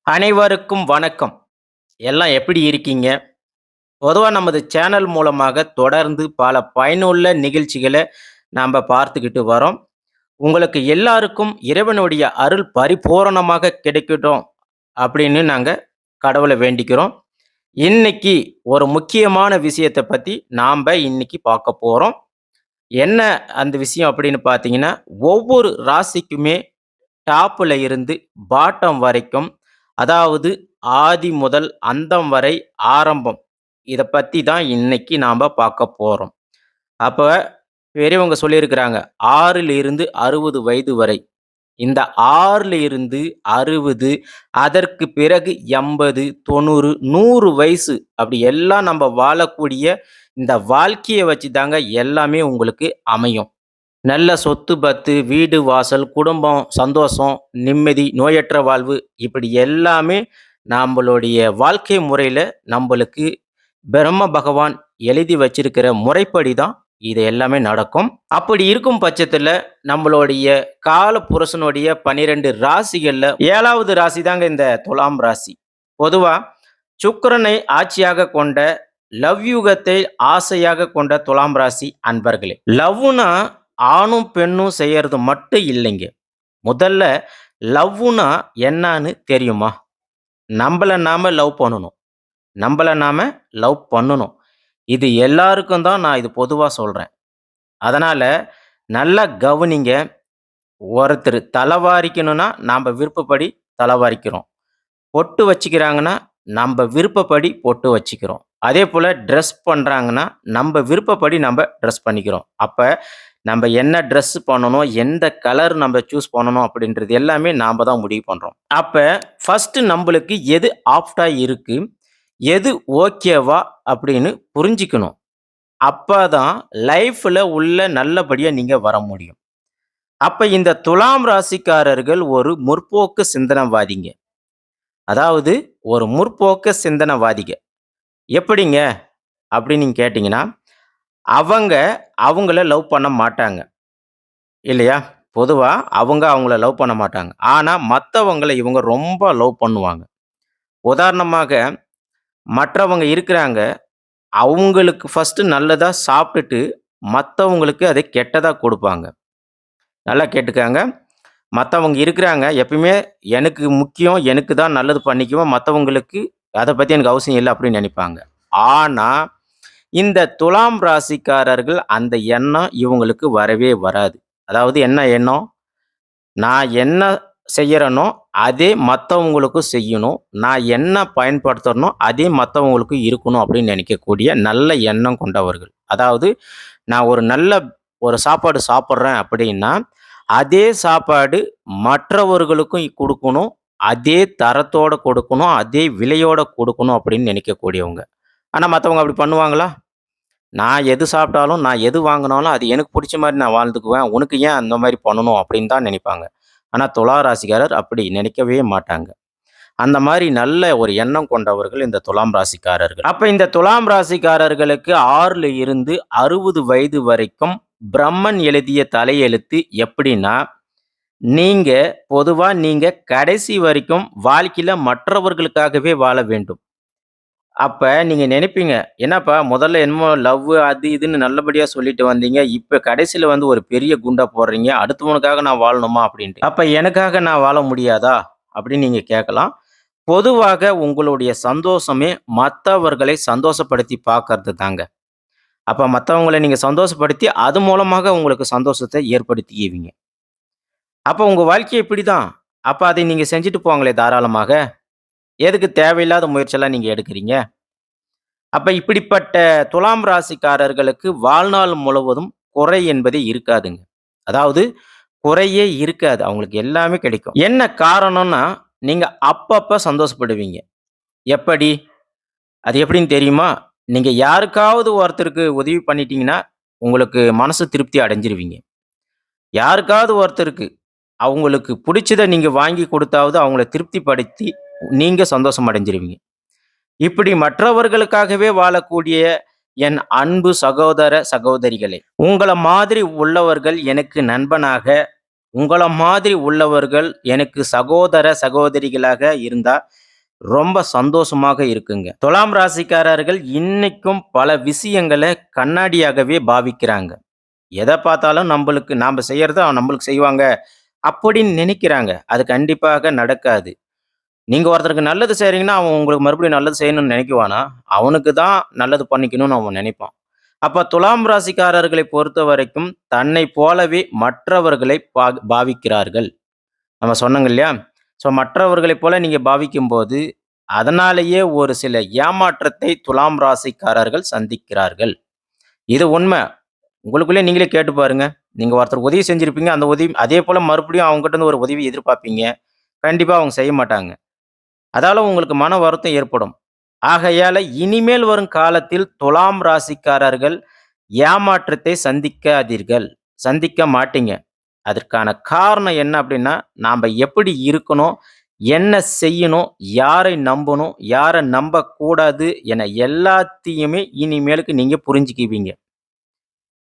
அனைவருக்கும் வணக்கம். எல்லாம் எப்படி இருக்கீங்க? பொதுவா நமது சேனல் மூலமாக தொடர்ந்து பல பயனுள்ள நிகழ்ச்சிகள நாம பார்த்துக்கிட்டு வரோம். உங்களுக்கு எல்லாருக்கும் இறைவனுடைய அருள் பரிபூரணமாக கிடைக்கட்டும் அப்படின்னு நாங்க கடவுள வேண்டிக்கிறோம். இன்னைக்கு ஒரு முக்கியமான விஷயத்த பத்தி இன்னைக்கு பார்க்க போறோம். என்ன அந்த விஷயம் அப்படின்னு பார்த்தீங்கன்னா, ஒவ்வொரு ராசிக்குமே டாப்ல இருந்து பாட்டம் வரைக்கும், அதாவது ஆதி முதல் அந்தம் வரை ஆரம்பம். இத பத்தி தான் இன்னைக்கு நாம பார்க்க போறோம். அப்ப பெரியவங்க சொல்லியிருக்கிறாங்க, 6ல் இருந்து 60 வயது வரை. இந்த 6ல இருந்து 60, அதற்கு பிறகு 80, 90, 100 வயசு அப்படி எல்லாம் நம்ப வாழக்கூடிய இந்த வாழ்க்கைய வச்சு தாங்க எல்லாமே உங்களுக்கு அமையும். நல்ல சொத்து பத்து, வீடு வாசல், குடும்பம், சந்தோஷம், நிம்மதி, நோயற்ற வாழ்வு இப்படி எல்லாமே நம்பளுடைய வாழ்க்கை முறையில நம்பளுக்கு பிரம்ம பகவான் எழுதி வச்சிருக்கிற முறைப்படி தான் இது எல்லாமே நடக்கும். அப்படி இருக்கும் பட்சத்துல நம்மளுடைய கால புருஷனுடைய 12 ராசிகள்ல 7வது ராசி தாங்க இந்த துலாம் ராசி. பொதுவா சுக்கிரனை ஆட்சியாக கொண்ட லவ் யுகத்தை ஆசையாக கொண்ட துலாம் ராசி அன்பர்களே. லவ்வுனா ஆணும் பெண்ணும் செய்யறது மட்டும் இல்லைங்க. முதல்ல லவ்வுனா என்னான்னு தெரியுமா? நம்மள நாம லவ் பண்ணணும். நம்மள நாம லவ் பண்ணணும். இது எல்லாருக்கும் தான் நான் இது பொதுவா சொல்றேன். அதனால நல்லா கவனிங்க. ஒருத்தர் தலவாரிக்கணும்னா நாம விருப்பப்படி தலவாரிக்கிறோம். பொட்டு வச்சுக்கிறாங்கன்னா, நம்ப விருப்பப்படி பொட்டு வச்சுக்கிறோம். அதேபோல ட்ரெஸ் பண்றாங்கன்னா, நம்ப விருப்பப்படி நம்ப ட்ரெஸ் பண்ணிக்கிறோம். அப்ப நம்ப என்ன ட்ரெஸ் பண்ணணும், எந்த கலர் நம்ப சூஸ் பண்ணணும் அப்படின்றது எல்லாமே நாம தான் முடிவு பண்றோம். அப்ப ஃபர்ஸ்ட் நம்பளுக்கு எது ஆப்ட்டா இருக்கு, எது ஓகேவா அப்படின்னு புரிஞ்சுக்கணும். அப்பதான் லைஃப்ல உள்ள நல்லபடியா நீங்க வர முடியும். அப்ப இந்த துலாம் ராசிக்காரர்கள் ஒரு முற்போக்கு சிந்தனைவாதிங்க. அதாவது ஒரு முற்போக்கு சிந்தனைவாதிக. எப்படிங்க? அப்படின்னு நீங்க கேட்டீங்கன்னா, அவங்க அவங்கள லவ் பண்ண மாட்டாங்க. இல்லையா? பொதுவா அவங்க அவங்கள லவ் பண்ண மாட்டாங்க. ஆனா மத்தவங்கள இவங்க ரொம்ப லவ் பண்ணுவாங்க. உதாரணமாக மற்றவங்க இருக்கிறாங்க. அவங்களுக்கு ஃபர்ஸ்ட்டு நல்லதா சாப்பிட்டுட்டு, மத்தவங்களுக்கு அதை கெட்டதா குடுப்பாங்க. நல்லா கேட்டுக்கங்க. மத்தவங்க இருக்கிறாங்க. எப்பயுமே எனக்கு முக்கியம். எனக்கு தான் நல்லது பண்ணிக்குவேன். மத்தவங்களுக்கு அத பத்தி எனக்கு அவசியம் இல்ல அப்படின்னு நெனைப்பாங்க. ஆனா, இந்த துலாம் ராசிக்காரர்கள் அந்த எண்ணம் இவங்களுக்கு வரவே வராது. அதாவது என்ன எண்ணம்? நான் என்ன செய்யறேனோ, அதே மத்தவங்களுக்கும் செய்யணும். நான் என்ன பயன்படுத்துறனோ, அதே மத்தவங்களுக்கும் இருக்கணும் அப்படின்னு நெனைக்கக்கூடிய நல்ல எண்ணம் கொண்டவர்கள். அதாவது நான் ஒரு சாப்பாடு சாப்பிடுறேன் அப்படின்னா, அதே சாப்பாடு மற்றவர்களுக்கும் குடுக்கணும். அதே தரத்தோட கொடுக்கணும். அதே விலையோட கொடுக்கணும் அப்படின்னு நினைக்கக்கூடியவங்க. ஆனா மத்தவங்க அப்படி பண்ணுவாங்களா? நான் எது சாப்பிட்டாலும், நான் எது வாங்குனாலும் அது எனக்கு புடிச்ச மாரி நான் வாழ்ந்துக்குவேன். உனக்கு ஏன் அந்த மாரி பண்ணணும் அப்படின்னு தான் நினைப்பாங்க. ஆனா துலா ராசிக்காரர் அப்படி நினைக்கவே மாட்டாங்க. அந்த மாரி நல்ல ஒரு எண்ணம் கொண்டவர்கள் இந்த துலாம் ராசிக்காரர்கள். அப்ப இந்த துலாம் ராசிக்காரர்களுக்கு 6ல இருந்து 60 வயது வரைக்கும் பிரம்மன் எழுதிய தலையெழுத்து எப்படின்னா, நீங்க நீங்க கடைசி வரைக்கும் வாழ்க்கையில மற்றவர்களுக்காகவே வாழ வேண்டும். அப்ப நீங்க நினைப்பீங்க, "என்னப்பா முதல்ல என்னமோ லவ் அது இதுன்னு நல்லபடியா சொல்லிட்டு வந்தீங்க. இப்ப கடைசில வந்து ஒரு பெரிய குண்டா போடுறீங்க. அடுத்தவனுக்காக நான் வாழணுமா?" அப்படின்ட்டு. "அப்ப எனக்காக நான் வாழ முடியாதா?" அப்படின்னு நீங்க கேட்கலாம். பொதுவாக உங்களுடைய சந்தோஷமே மத்தவர்களை சந்தோஷப்படுத்தி பார்க்கறது தாங்க. அப்ப மத்தவங்கள நீங்க சந்தோஷப்படுத்தி, அது மூலமாக உங்களுக்கு சந்தோஷத்த ஏற்படுத்திக்குவீங்க. அப்ப உங்க வாழ்க்கை இப்படிதான். அப்ப அதை நீங்க செஞ்சுட்டு போங்களேன் தாராளமாக. எதுக்கு தேவையில்லாத முயற்சியெல்லாம் நீங்க எடுக்கிறீங்க? அப்ப இப்படிப்பட்ட துலாம் ராசிக்காரர்களுக்கு வாழ்நாள் முழுவதும் குறை என்பதே இருக்காதுங்க. அதாவது குறையே இருக்காது. அவங்களுக்கு எல்லாமே கிடைக்கும். என்ன காரணம்னா, நீங்க அப்பப்ப சந்தோஷப்படுவீங்க. எப்படி? அது எப்படின்னு தெரியுமா? நீங்க யாருக்காவது ஒருத்தருக்கு உதவி பண்ணிட்டீங்கன்னா, உங்களுக்கு மனசு திருப்தி அடைஞ்சிருவீங்க. யாருக்காவது ஒருத்தருக்கு அவங்களுக்கு புடிச்சத நீங்க வாங்கி குடுத்தாவது அவங்கள திருப்திப்படுத்தி, நீங்க சந்தோஷம் அடைஞ்சிருவீங்க. இப்படி மற்றவர்களுக்காகவே வாழக்கூடிய என் அன்பு சகோதர, சகோதரிகளே! உங்கள மாதிரி உள்ளவர்கள் எனக்கு நண்பனாக உங்கள மாதிரி உள்ளவர்கள் எனக்கு சகோதர, சகோதரிகளாக இருந்தா ரொம்ப சந்தோஷமாக இருக்குங்க. துலாம் ராசிக்காரர்கள் இன்னைக்கும் பல விஷயங்கள கண்ணாடியாகவே பாவிக்கிறாங்க. எத பார்த்தாலும் நாம செய்யறத நம்பளுக்கு செய்வாங்க அப்படின்னு நினைக்கிறாங்க. அது கண்டிப்பாக நடக்காது. நீங்க ஒருத்தருக்கு நல்லது செய்றீங்கன்னா, அவன் உங்களுக்கு மறுபடியும் நல்லது செய்யணும்னு நினைக்குவானா? அவனுக்கு தான் நல்லது பண்ணிக்கணும்னு அவன் நினைப்பான். அப்ப துலாம் ராசிக்காரர்களை பொறுத்தவரைக்கும் தன்னைப் போலவே மற்றவர்களை பாவிக்கிறார்கள். நம்ம சொன்னோங்க இல்லையா? ஸோ மற்றவர்களைப் போல நீங்க பாவிக்கும்போது, அதனாலேயே ஒரு சில ஏமாற்றத்தை துலாம் ராசிக்காரர்கள் சந்திக்கிறார்கள். இது உண்ம. உங்களுக்குள்ளயே நீங்களே கேட்டு பாருங்க. நீங்க ஒருத்தருக்கு உதவி செஞ்சிருப்பீங்க. அந்த உதவி அதே போல மறுபடியும் அவங்ககிட்ட இருந்து ஒரு உதவி எதிர்பார்ப்பீங்க. கண்டிப்பா அவங்க செய்ய மாட்டாங்க. அதால உங்களுக்கு மன வருத்தம் ஏற்படும். ஆகையால இனிமேல் வரும் காலத்தில் துலாம் ராசிக்காரர்கள் ஏமாற்றத்தை சந்திக்காதீர்கள். சந்திக்க மாட்டீங்க. அதற்கான காரணம் என்ன அப்படின்னா, நாம எப்படி இருக்கணும்? என்ன செய்யணும்? யாரை நம்பணும்? யார நம்பக்கூடாது? என எல்லாத்தையுமே இனிமேலுக்கு நீங்க புரிஞ்சுக்குவீங்க.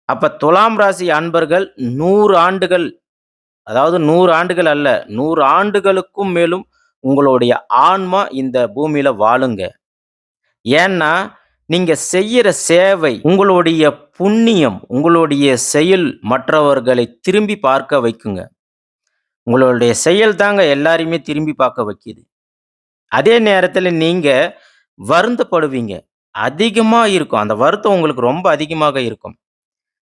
அப்ப துலாம் ராசி அன்பர்கள் 100 ஆண்டுகள், அதாவது 100 ஆண்டுகள் அல்ல, 100 ஆண்டுகளுக்கும் மேலும் உங்களுடைய ஆன்மா இந்த பூமியில வாழுங்க. ஏன்னா, நீங்க செய்யற சேவை, உங்களுடைய புண்ணியம், உங்களுடைய செயல் மற்றவர்களை திரும்பி பார்க்க வைக்குங்க. உங்களுடைய செயல் தாங்க எல்லாரையுமே திரும்பி பார்க்க வைக்குது. அதே நேரத்தில நீங்க வருந்தப்படுவீங்க. அதிகமா இருக்கும். அந்த வருத்தம் உங்களுக்கு ரொம்ப அதிகமாக இருக்கும்.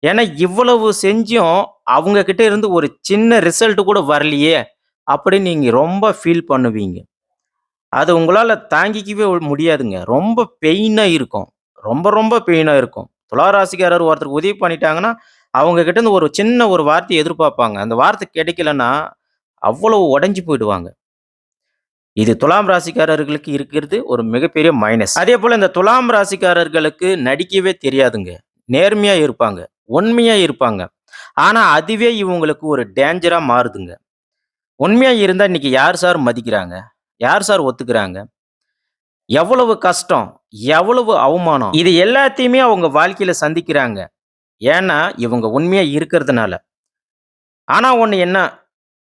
ஏன்னா, இவ்வளவு செஞ்சும் அவங்க கிட்ட இருந்து ஒரு சின்ன ரிசல்ட் கூட வரலையே! அப்படின்னு நீங்க ரொம்ப ஃபீல் பண்ணுவீங்க. அது உங்களால தாங்கிக்கவே முடியாதுங்க. ரொம்ப பெயினா இருக்கும். ரொம்ப, ரொம்ப பெயினா இருக்கும். துலா ராசிக்காரர் ஒருத்தருக்கு உதவி பண்ணிட்டாங்கன்னா, அவங்க கிட்ட இருந்து ஒரு சின்ன ஒரு வார்த்தைய எதிர்பார்ப்பாங்க. அந்த வார்த்தை கிடைக்கலன்னா, அவ்வளவு உடைஞ்சு போயிடுவாங்க. இது துலாம் ராசிக்காரர்களுக்கு இருக்கிறது ஒரு மிகப்பெரிய மைனஸ். அதேபோல இந்த துலாம் ராசிக்காரர்களுக்கு நடிக்கவே தெரியாதுங்க. நேர்மையா இருப்பாங்க. உண்மையா இருப்பாங்க. ஆனா, அதுவே இவங்களுக்கு ஒரு டேஞ்சரா மாறுதுங்க. உண்மையா இருந்தா இன்னைக்கு யார் சார் மதிக்கிறாங்க? யார் சார் ஒத்துக்கிறாங்க? எவ்வளவு கஷ்டம், எவ்வளவு அவமானம். இது எல்லாத்தையுமே அவங்க வாழ்க்கையில சந்திக்கிறாங்க. ஏன்னா, இவங்க உண்மையா இருக்கிறதுனால. ஆனா ஒண்ணு என்ன,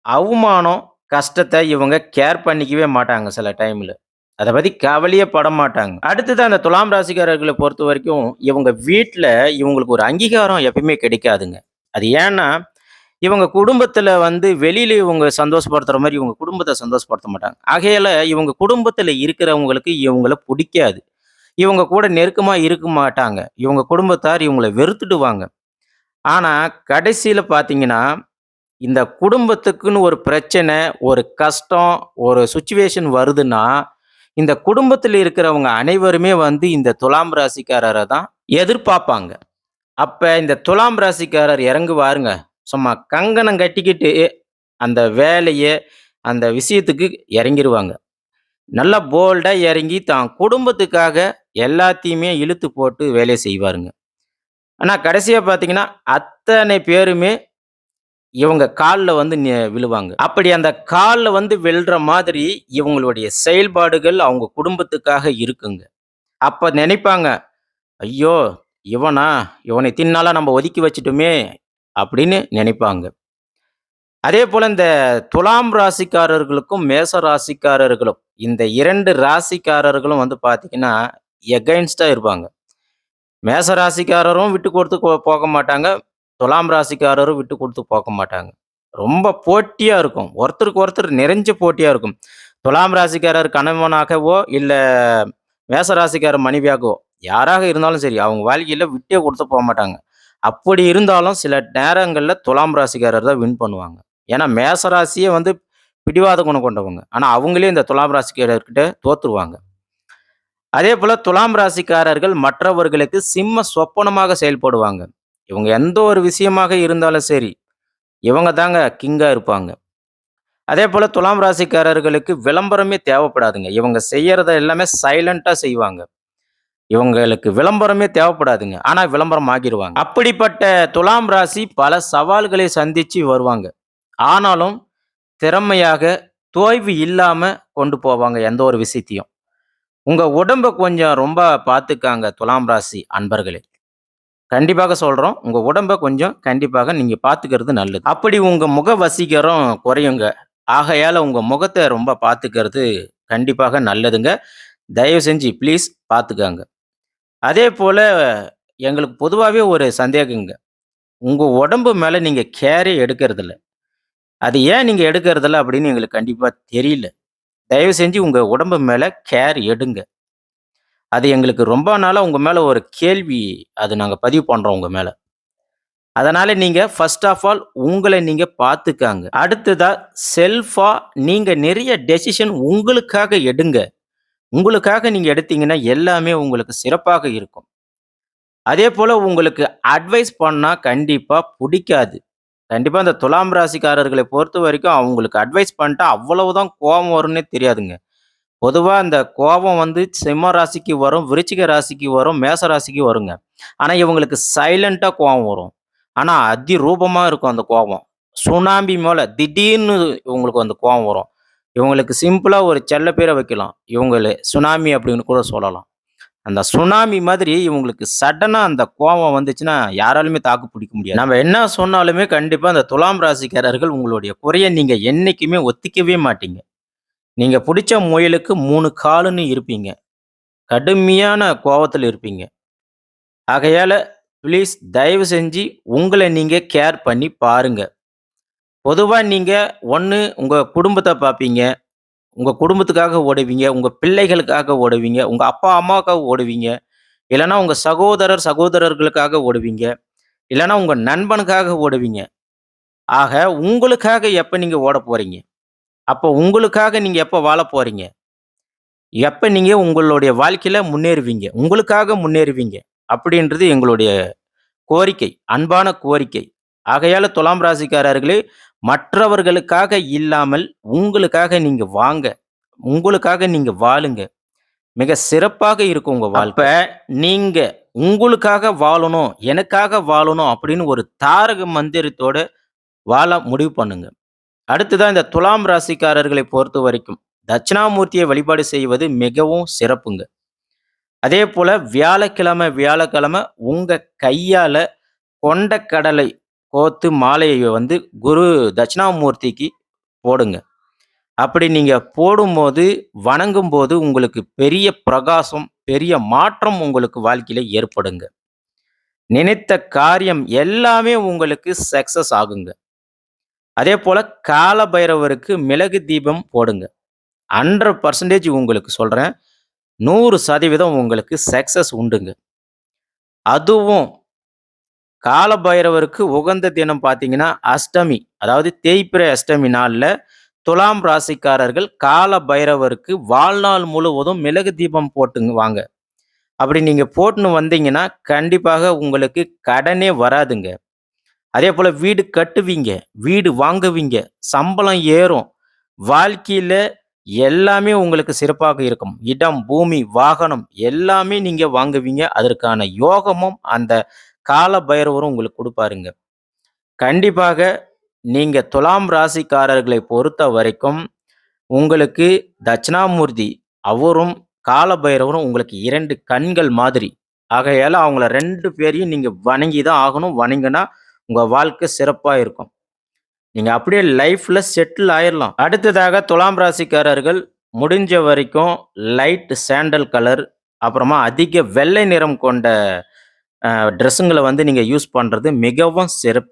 அவமானம், கஷ்டத்த இவங்க கேர் பண்ணிக்கவே மாட்டாங்க சில டைம்ல. அத பத்தி கவலையே படமாட்டாங்க. அடுத்தது அந்த துலாம் ராசிக்காரர்கள பொறுத்தவரைக்கும், இவங்க வீட்ல இவங்களுக்கு ஒரு அங்கீகாரம் எப்பயுமே கிடைக்காதுங்க. அது ஏன்னா, இவங்க குடும்பத்தில வெளியில இவங்க சந்தோஷப்படுத்துற மாரி இவங்க குடும்பத்த சந்தோஷப்படுத்த மாட்டாங்க. ஆகையால இவங்க குடும்பத்தில இருக்கிறவங்களுக்கு இவங்கள புடிக்காது. இவங்க கூட நெருக்கமா இருக்க மாட்டாங்க. இவங்க குடும்பத்தார் இவங்கள வெறுத்துடுவாங்க. ஆனா, கடைசியில பார்த்தீங்கன்னா, இந்த குடும்பத்துக்குன்னு ஒரு பிரச்சனை, ஒரு கஷ்டம், ஒரு சிச்சுவேஷன் வருதுன்னா, இந்த குடும்பத்தில இருக்கிறவங்க அனைவருமே இந்த துலாம் ராசிக்காரர தான் எதிர்பார்ப்பாங்க. அப்ப இந்த துலாம் ராசிக்காரர் இறங்குவாருங்க. சும்மா கங்கணம் கட்டிக்கிட்டு அந்த வேலைய, அந்த விஷயத்துக்கு இறங்கிருவாங்க. நல்லா போல்டா இறங்கி தான் குடும்பத்துக்காக எல்லாத்தையுமே இழுத்து போட்டு வேலைய செய்வாருங்க. ஆனா கடைசியா பார்த்தீங்கன்னா, அத்தனை பேருமே இவங்க கால்ல விழுவாங்க. அப்படி அந்த கால்ல விழ்ற மாதிரி இவங்களுடைய செயல்பாடுகள் அவங்க குடும்பத்துக்காக இருக்குங்க. அப்ப நினைப்பாங்க, "ஐயோ! இவனா? இவன இத்தின நாளா நம்ம ஒதுக்கி வச்சுட்டோமே!" அப்படின்னு நினைப்பாங்க. அதேபோல இந்த துலாம் ராசிக்காரர்களுக்கும், மேச ராசிக்காரர்களும் இந்த 2 ராசிக்காரர்களும் பார்த்தீங்கன்னா, எகைன்ஸ்ட்டா இருப்பாங்க. மேச ராசிக்காரரும் விட்டு குடுத்து போக மாட்டாங்க. துலாம் ராசிக்காரரும் விட்டு குடுத்து போக மாட்டாங்க. ரொம்ப போட்டியா இருக்கும். ஒருத்தருக்கு ஒருத்தர் நிறைஞ்ச போட்டியா இருக்கும். துலாம் ராசிக்காரர் கணவனாகவோ, இல்ல மேச ராசிக்காரர் மனைவியாகவோ, யாராக இருந்தாலும் சரி, அவங்க வாழ்க்கையில விட்டே குடுத்து போமாட்டாங்க. அப்படி இருந்தாலும் சில நேரங்கள்ல துலாம் ராசிக்காரர் தான் வின் பண்ணுவாங்க. ஏன்னா மேச ராசியே பிடிவாத குணம் கொண்டவங்க. ஆனா அவங்களே இந்த துலாம் ராசிக்காரர்கிட்ட தோத்துருவாங்க. அதேபோல துலாம் ராசிக்காரர்கள் மற்றவர்களுக்கு சிம்ம சொப்பனமாக செயல்படுவாங்க. இவங்க எந்த ஒரு விஷயமாக இருந்தாலும் சரி, இவங்க தாங்க கிங்கா இருப்பாங்க. அதேபோல துலாம் ராசிக்காரர்களுக்கு விளம்பரமே தேவைப்படாதுங்க. இவங்க செய்யறத எல்லாமே சைலன்ட்டா செய்வாங்க. இவங்களுக்கு விளம்பரமே தேவைப்படாதுங்க. ஆனா விளம்பரம் ஆகிருவாங்க. அப்படிப்பட்ட துலாம் ராசி பல சவால்களை சந்திச்சு வருவாங்க. ஆனாலும் திறமையாக, தோய்வு இல்லாம கொண்டு போவாங்க எந்த ஒரு விஷயத்தையும். உங்க உடம்ப கொஞ்சம் ரொம்ப பார்த்துக்கங்க துலாம் ராசி அன்பர்களே. கண்டிப்பாக சொல்றோம். உங்க உடம்ப கொஞ்சம் கண்டிப்பாக நீங்க பார்த்துக்கிறது நல்லது. அப்படி உங்க முக வசீகரம் குறையுங்க. ஆகையால உங்க முகத்த ரொம்ப பார்த்துக்கிறது கண்டிப்பாக நல்லதுங்க. தயவு செஞ்சு ப்ளீஸ் பார்த்துக்கங்க. அதேபோல எங்களுக்கு பொதுவாவே ஒரு சந்தேகங்க. உங்க உடம்பு மேல நீங்க கேரே எடுக்கறதில்ல. அது ஏன் நீங்க எடுக்கறதில்ல அப்படின்னு எங்களுக்கு கண்டிப்பா தெரியல. தயவு செஞ்சு உங்க உடம்பு மேல கேர் எடுங்க. அது எங்களுக்கு ரொம்ப நாளா உங்க மேல ஒரு கேள்வி அது நாங்க பதிவு பண்றோம் உங்க மேல. அதனால நீங்க ஃபர்ஸ்ட் ஆஃப் ஆல் உங்கள நீங்க பார்த்துக்கங்க. அடுத்ததா செல்ஃபா நீங்க நிறைய டெசிஷன் உங்களுக்காக எடுங்க. உங்களுக்காக நீங்க எடுத்தீங்கன்னா எல்லாமே உங்களுக்கு சிறப்பாக இருக்கும். அதேபோல உங்களுக்கு அட்வைஸ் பண்ணா கண்டிப்பா புடிக்காது. கண்டிப்பா இந்த துலாம் ராசிக்காரர்களை பொறுத்தவரைக்கும் அவங்களுக்கு அட்வைஸ் பண்ணிட்டா அவ்வளவுதான் கோவம் வரும்னே தெரியாதுங்க. பொதுவா அந்த கோபம் வந்து சிம்ம ராசிக்கு வரும், விருச்சிக ராசிக்கு வரும், மேச ராசிக்கு வருங்க. ஆனா இவங்களுக்கு சைலன்ட்டா கோவம் வரும். ஆனா அதிரூபமா இருக்கும் அந்த கோபம். சுனாமி போல திடீர்னு இவங்களுக்கு அந்த கோவம் வரும். இவங்களுக்கு சிம்பிளா ஒரு செல்ல பேர வைக்கலாம். இவங்கள சுனாமி அப்படின்னு கூட சொல்லலாம். அந்த சுனாமி மாதிரி இவங்களுக்கு சடனா அந்த கோவம் வந்துச்சுன்னா, யாராலுமே தாக்கு பிடிக்க முடியாது. நம்ம என்ன சொன்னாலுமே கண்டிப்பா அந்த துலாம் ராசிக்காரர்கள் உங்களுடைய குறைய நீங்க என்னைக்குமே ஒத்திக்கவே மாட்டீங்க. நீங்க புடிச்ச முயலுக்கு 3 காலுன்னு இருப்பீங்க. கடுமையான கோவத்துல இருப்பீங்க. ஆகையால ப்ளீஸ் தயவு செஞ்சு உங்கள நீங்க கேர் பண்ணி பாருங்க. பொதுவா நீங்க ஒண்ணு உங்க குடும்பத்த பார்ப்பீங்க. உங்க குடும்பத்துக்காக ஓடுவீங்க. உங்க பிள்ளைகளுக்காக ஓடுவீங்க. உங்க அப்பா, அம்மாவுக்காக ஓடுவீங்க. இல்லன்னா உங்க சகோதரர், சகோதரர்களுக்காக ஓடுவீங்க. இல்லன்னா உங்க நண்பனுக்காக ஓடுவீங்க. ஆக உங்களுக்காக எப்ப நீங்க ஓடப் போறீங்க? அப்ப உங்களுக்காக நீங்க எப்ப வாழப் போறீங்க? எப்ப நீங்க உங்களுடைய வாழ்க்கையில முன்னேறுவீங்க? உங்களுக்காக முன்னேறுவீங்க. அப்படின்றது எங்களுடைய கோரிக்கை. அன்பான கோரிக்கை. ஆகையால துலாம் ராசிக்காரர்களே, மற்றவர்களுக்காக இல்லாமல் உங்களுக்காக நீங்க வாங்க. உங்களுக்காக நீங்க வாழுங்க. மிக சிறப்பாக இருக்கும் உங்க வாழ்க்கை. அப்ப நீங்க உங்களுக்காக வாழணும், எனக்காக வாழணும் அப்படின்னு ஒரு தாரக மந்திரத்தோட வாழ முடிவு பண்ணுங்க. அடுத்ததா இந்த துலாம் ராசிக்காரர்களை பொறுத்தவரைக்கும், தட்சிணாமூர்த்தியை வழிபாடு செய்வது மிகவும் சிறப்புங்க. அதேபோல வியாழக்கிழமை, வியாழக்கிழமை உங்க கையால கொண்டைக்கடலை கோத்து மாலைய வந்து குரு தட்சிணாமூர்த்திக்கு போடுங்க. அப்படி நீங்க போடும்போது, வணங்கும்போது உங்களுக்கு பெரிய பிரகாசம், பெரிய மாற்றம் உங்களுக்கு வாழ்க்கையில ஏற்படுங்க. நினைத்த காரியம் எல்லாமே உங்களுக்கு சக்சஸ் ஆகுங்க. அதேபோல கால பைரவருக்கு மிளகு தீபம் போடுங்க. 100% உங்களுக்கு சொல்றேன். 100% உங்களுக்கு சக்சஸ் உண்டுங்க. அதுவும் கால பைரவருக்கு உகந்த தினம் பார்த்தீங்கன்னா, அஷ்டமி. அதாவது தேய்பிறை அஷ்டமி நாள்ல துலாம் ராசிக்காரர்கள் கால பைரவருக்கு வாழ்நாள் முழுவதும் மிளகு தீபம் போட்டுங்க வாங்க. அப்படி நீங்க போட்டுன்னு வந்தீங்கன்னா, கண்டிப்பாக உங்களுக்கு கடனே வராதுங்க. அதேபோல வீடு கட்டுவீங்க, வீடு வாங்குவீங்க, சம்பளம் ஏறும். வாழ்க்கையில எல்லாமே உங்களுக்கு சிறப்பாக இருக்கும். இடம், பூமி, வாகனம் எல்லாமே நீங்க வாங்குவீங்க. அதற்கான யோகமும் அந்த கால பைரவரும் உங்களுக்கு குடுப்பாருங்க. கண்டிப்பாக நீங்க துலாம் ராசிக்காரர்களை பொறுத்தவரைக்கும், உங்களுக்கு தட்சிணாமூர்த்தி அவரும், கால பைரவரும் உங்களுக்கு 2 கண்கள் மாதிரி. ஆகையால அவங்கள 2 பேரையும் நீங்க வணங்கி தான் ஆகணும். வணங்குனா உங்க வாழ்க்கை சிறப்பா இருக்கும். நீங்க அப்படியே லைஃப்ல செட்டில் ஆயிரலாம். அடுத்ததாக துலாம் ராசிக்காரர்கள் முடிஞ்ச வரைக்கும் லைட் சாண்டல் கலர், அப்புறமா அதிக வெள்ளை நிறம் கொண்ட ட்ரெஸ்ஸுங்கள வந்து நீங்க யூஸ் பண்றது மிகவும் சிறப்பு.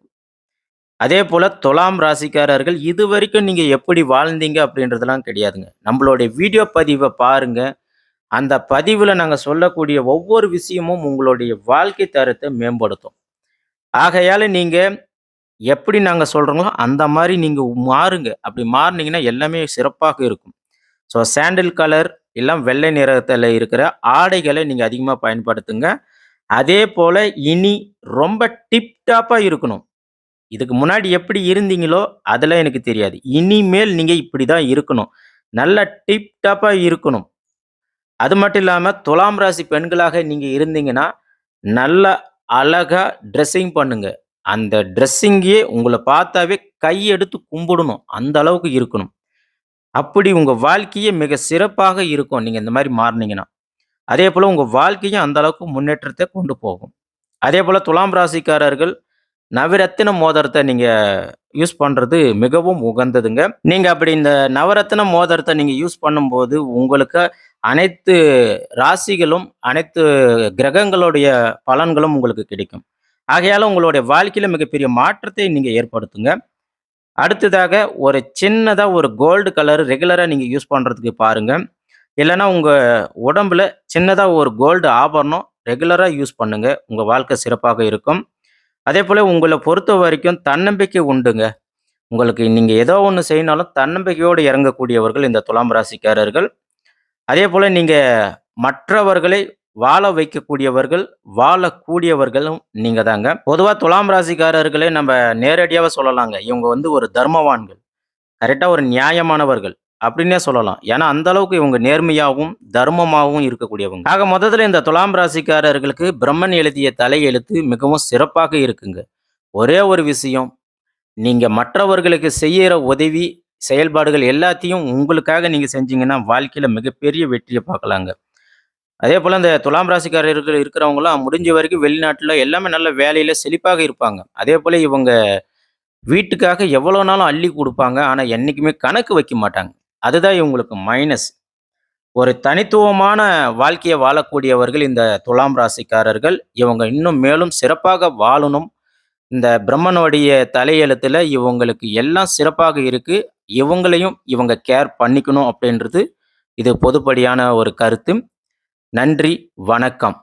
அதேபோல துலாம் ராசிக்காரர்கள் இதுவரைக்கும் நீங்க எப்படி வாழ்ந்தீங்க அப்படின்றதெல்லாம் கிடையாதுங்க. நம்மளுடைய வீடியோ பதிவ பாருங்க. அந்த பதிவுல நாங்க சொல்லக்கூடிய ஒவ்வொரு விஷயமும் உங்களுடைய வாழ்க்கை தரத்த மேம்படுத்தும். ஆகையால நீங்க எப்படி நாங்க சொல்றோங்களோ, அந்த மாரி நீங்க மாறுங்க. அப்படி மாறுனீங்கன்னா எல்லாமே சிறப்பாக இருக்கும். ஸோ சாண்டில் கலர் எல்லாம் வெள்ளை நிறத்தில இருக்கிற ஆடைகள நீங்க அதிகமா பயன்படுத்துங்க. அதேபோல இனி ரொம்ப டிப் டாப்பா இருக்கணும். இதுக்கு முன்னாடி எப்படி இருந்தீங்களோ, அதெல்லாம் எனக்கு தெரியாது. இனிமேல் நீங்க இப்படி தான் இருக்கணும். நல்லா டிப் டாப்பா இருக்கணும். அது மட்டும் இல்லாம துலாம் ராசி பெண்களாக நீங்க இருந்தீங்கன்னா, நல்லா அழகா ட்ரெஸ்ஸிங் பண்ணுங்க. அந்த ட்ரெஸ்ஸிங்கே உங்கள பார்த்தாவே கையெடுத்து கும்பிடணும். அந்த அளவுக்கு இருக்கணும். அப்படி உங்க வாழ்க்கையே மிக சிறப்பாக இருக்கும். நீங்க இந்த மாரி மாறுனீங்கன்னா. அதேபோல உங்க வாழ்க்கையும் அந்த அளவுக்கு முன்னேற்றத்த கொண்டு போகும். அதேபோல துலாம் ராசிக்காரர்கள் நவரத்தின மோதிரத்த நீங்க யூஸ் பண்றது மிகவும் உகந்ததுங்க. நீங்க அப்படி இந்த நவரத்தின மோதிரத்த நீங்க யூஸ் பண்ணும்போது, உங்களுக்கு அனைத்து ராசிகளும், அனைத்து கிரகங்களுடைய பலன்களும் உங்களுக்கு கிடைக்கும். ஆகையால உங்களுடைய வாழ்க்கையில மிகப்பெரிய மாற்றத்தை நீங்க ஏற்படுத்துங்க. அடுத்ததாக ஒரு சின்னதா ஒரு கோல்டு கலர் ரெகுலரா நீங்க யூஸ் பண்றதுக்கு பாருங்க. இல்லன்னா உங்க உடம்புல சின்னதா ஒரு கோல்டு ஆபரணம் ரெகுலரா யூஸ் பண்ணுங்க. உங்க வாழ்க்கை சிறப்பாக இருக்கும். அதேபோல உங்கள பொறுத்தவரைக்கும் தன்னம்பிக்கை உண்டுங்க. உங்களுக்கு நீங்க ஏதோ ஒண்ணு செய்யணும்னாலும் தன்னம்பிக்கையோடு இறங்கக்கூடியவர்கள் இந்த துலாம் ராசிக்காரர்கள். அதேபோல நீங்க மற்றவர்களை வாழ வைக்கக்கூடியவர்கள், வாழக்கூடியவர்களும் நீங்க தாங்க. பொதுவா துலாம் ராசிக்காரர்களே நம்ம நேரடியாவே சொல்லலாங்க. இவங்க வந்து ஒரு தர்மவான்கள். கரெக்ட்டா ஒரு நியாயமானவர்கள் அப்படின்னே சொல்லலாம். ஏன்னா, அந்த அளவுக்கு இவங்க நேர்மையாவும், தர்மமாவும் இருக்கக்கூடியவங்க. ஆக மொத்தத்தில இந்த துலாம் ராசிக்காரர்களுக்கு பிரம்மன் எழுதிய தலையெழுத்து மிகவும் சிறப்பாக இருக்குங்க. ஒரே ஒரு விஷயம், நீங்க மற்றவர்களுக்கு செய்யற உதவி, செயல்பாடுகள் எல்லாத்தையும் உங்களுக்காக நீங்க செஞ்சீங்கன்னா, வாழ்க்கையில மிகப்பெரிய வெற்றிய பார்க்கலாங்க. அதேபோல இந்த துலாம் ராசிக்காரர்கள் இருக்கிறவங்கலாம் முடிஞ்ச வரைக்கும் வெளிநாட்டுல எல்லாமே நல்ல வேலையில செழிப்பாக இருப்பாங்க. அதேபோல இவங்க வீட்டுக்காக எவ்வளோ நாளும் அள்ளி குடுப்பாங்க. ஆனா, என்னைக்குமே கணக்கு வைக்க மாட்டாங்க. அதுதான் இவங்களுக்கு மைனஸ். ஒரு தனித்துவமான வாழ்க்கைய வாழக்கூடியவர்கள் இந்த துலாம் ராசிக்காரர்கள். இவங்க இன்னும் மேலும் சிறப்பாக வாழணும். இந்த பிரம்மனுடைய தலையெழுத்துல இவங்களுக்கு எல்லாம் சிறப்பாக இருக்கு. இவங்களையும் இவங்க கேர் பண்ணிக்கணும் அப்படின்றது இது பொதுப்படையான ஒரு கருத்து. நன்றி, வணக்கம்.